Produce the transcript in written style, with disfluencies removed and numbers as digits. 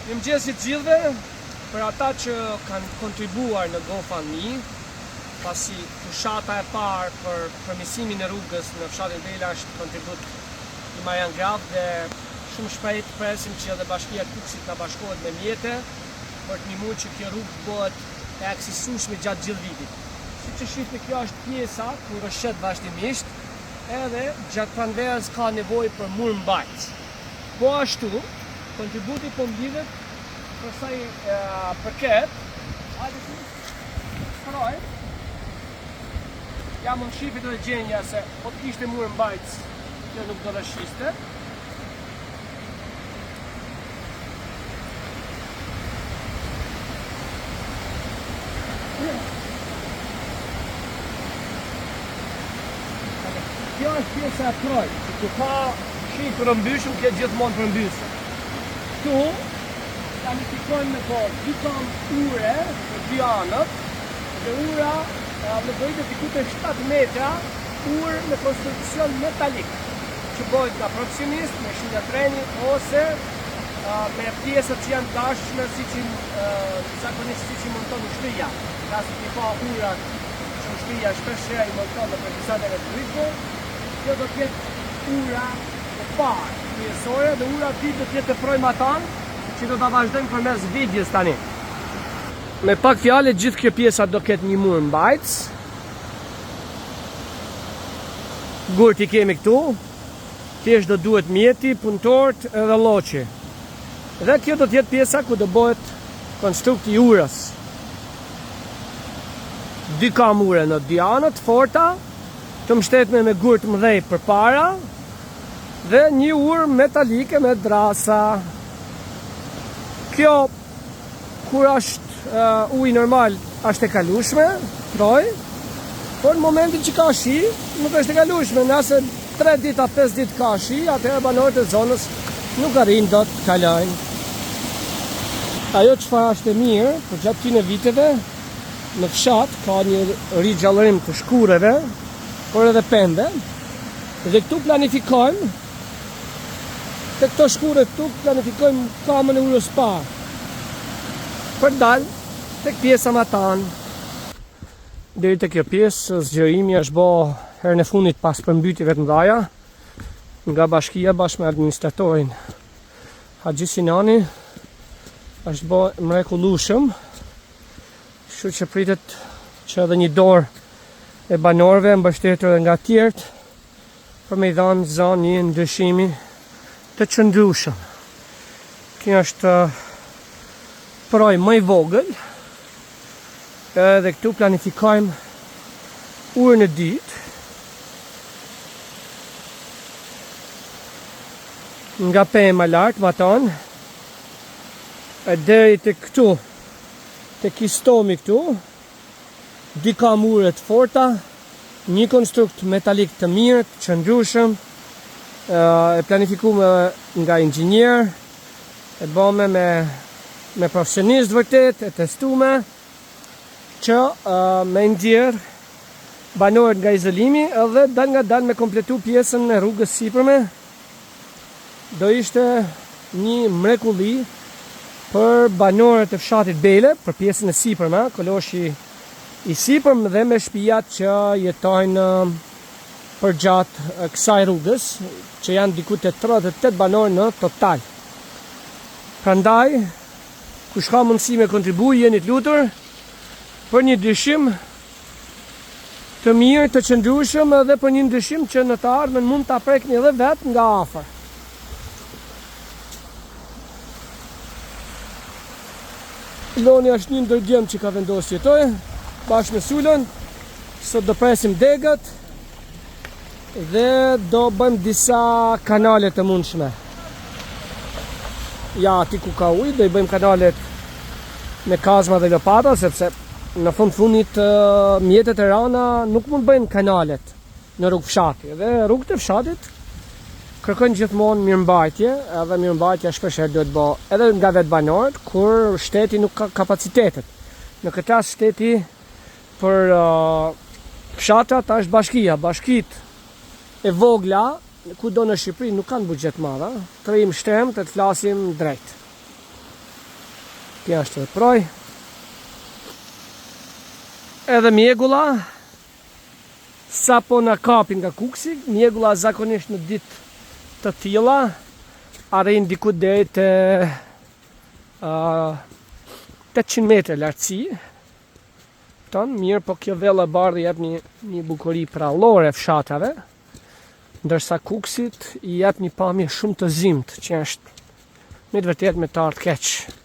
Mirëmëngjes të gjithëve, për ata që kanë kontribuar në GoFundMe, pasi fushata e parë për përmirësimin e rrugës në fshatin Bela është kontribut i Marian Graf dhe shumë shpejt presim që edhe Bashkia Kukësit na bashkohet me mjete për të ndihmuar që kjo rrugë bëhet e aksisueshme gjatë gjithë vitit. Siç e shihni, kjo është pjesa ku rrshet vazhdimisht, edhe gjatë pranverës ka nevojë për murmbajtës. Po ashtu, kontributi po mblidhet për sa i përket. Hajde ti, shproj. Ja mund shifi të gjenja se po të kishte murmbajtës, kjo nuk do rreshiste. Kjo është pjesa e troj, që ku ka shi përmbyshëm, kjo gjithmonë përmbysëm. Këtu, planifikojmë me po 2 kam ure në 2 anët, dhe ura në dojtë diku të 7 metra urë në konstruksion metalik, që bëjt nga profesionist, me shina treni, ose me pjesët që janë dashshme, zakonisht si që monton në shtëja. Kasi që ka urat që në shtëja shpeshe i monton në përgjësat elektrike, kjo do tjetë ura e parë pjesore dhe ura dytë do tjetë të projmë atan, që do të vazhdojmë përmes videos tani. Me pak fjale, gjithë kjo pjesa do ketë një murmbajtës. Gurt i kemi këtu, thjesht do duhet mjeti, punëtorët edhe lloqi. Dhe kjo do tjetë pjesa ku do bëhet konstrukti i urës. 2 kam ure në 2 anët, forta, të mbështetme me gurt mëdhej për para, dhe një urë metalike me drasa. Kjo, kur është ujë normal, është e kalueshme, troj, por në momentin që ka shi, nuk është e kalueshme. Nëse 3 dita, 5 ditë ka shi, atëherë banorët e zonës nuk arrin dot të kalojnë. Ajo çfarë është e mirë, për gjatë këtyre viteve, në fshat ka një rigjallërim të shkureve, por edhe pende, dhe këtu planifikojmë, të këto shkure këtu planifikojmë kamën e urës parë, për dalë të këtë pjesa ma tanë. Deri të kjo pjesë, zgjerimi është bo herën e fundit pas përmbytjeve të mdhaja, nga bashkia bashkë me administratorin Haxhi Sinani, është bo mrekullueshëm, kështu që pritet që edhe një dorë e banorëve mbështetur nga tjerët për me i dhanë zonë një ndryshimi të qëndrueshëm. Kjo është proj më i vogël, edhe këtu planifikojmë urën e dytë, nga pema lart më tonë, e deri të këtu, të kistomi këtu, 2 kam ure të forta, një konstrukt metalik të mirë, të qëndrueshëm, e planifikuar nga inxhinier, e bëme me profesionist vërtet, e testuar, që me nxjerr banorët nga izolimi edhe dal nga dal me kompletu pjesën e rrugës sipërme. Do ishte një mrekulli për banorët e fshatit Bele, për pjesën e sipërme, koloshi i sipërm dhe me shtëpiat që jetojnë për gjatë kësaj rrugës, që janë diku të 38 banorë në total. Prandaj, kush ka mundësi me kontribuj, jeni të lutur për një ndryshim të mirë, të qëndrueshëm, edhe për një ndryshim që në të ardhmen mund ta prekni edhe vetë nga afër. Loni është një ndër djemë që ka vendosur jetoj, bashkë me Sulën, sot do presim degët dhe do bëjmë disa kanale të mundshme. Ja, ati ku ka ujë, do i bëjmë kanalet me kazma dhe lopata, sepse në fundit mjetet e rana nuk mund bëjmë kanalet në rrugë fshati. Dhe rrugët e fshatit kërkojnë gjithmonë mirëmbajtje, edhe mirëmbajtja shpeshherë duhet bë edhe nga vetë banorët, kur shteti nuk ka kapacitetet. Në këtë rast shteti për fshatat është bashkia. Bashkit e vogla, ku do në Shqipëri, nuk kanë buxhet madh, të im shtremë të flasim drejt. Kja është edhe proj. Edhe mjegulla, sa po na kapin nga kuksi, mjegulla zakonisht në ditë të tilla arrin diku deri te 800 metra lartësi. Mirë, po kjo vella e bardhë jep një bukuri prallore fshatave, ndërsa kuksit i jep një pamje shumë të zimtë, që është me të vërtetë me të ardhë keq.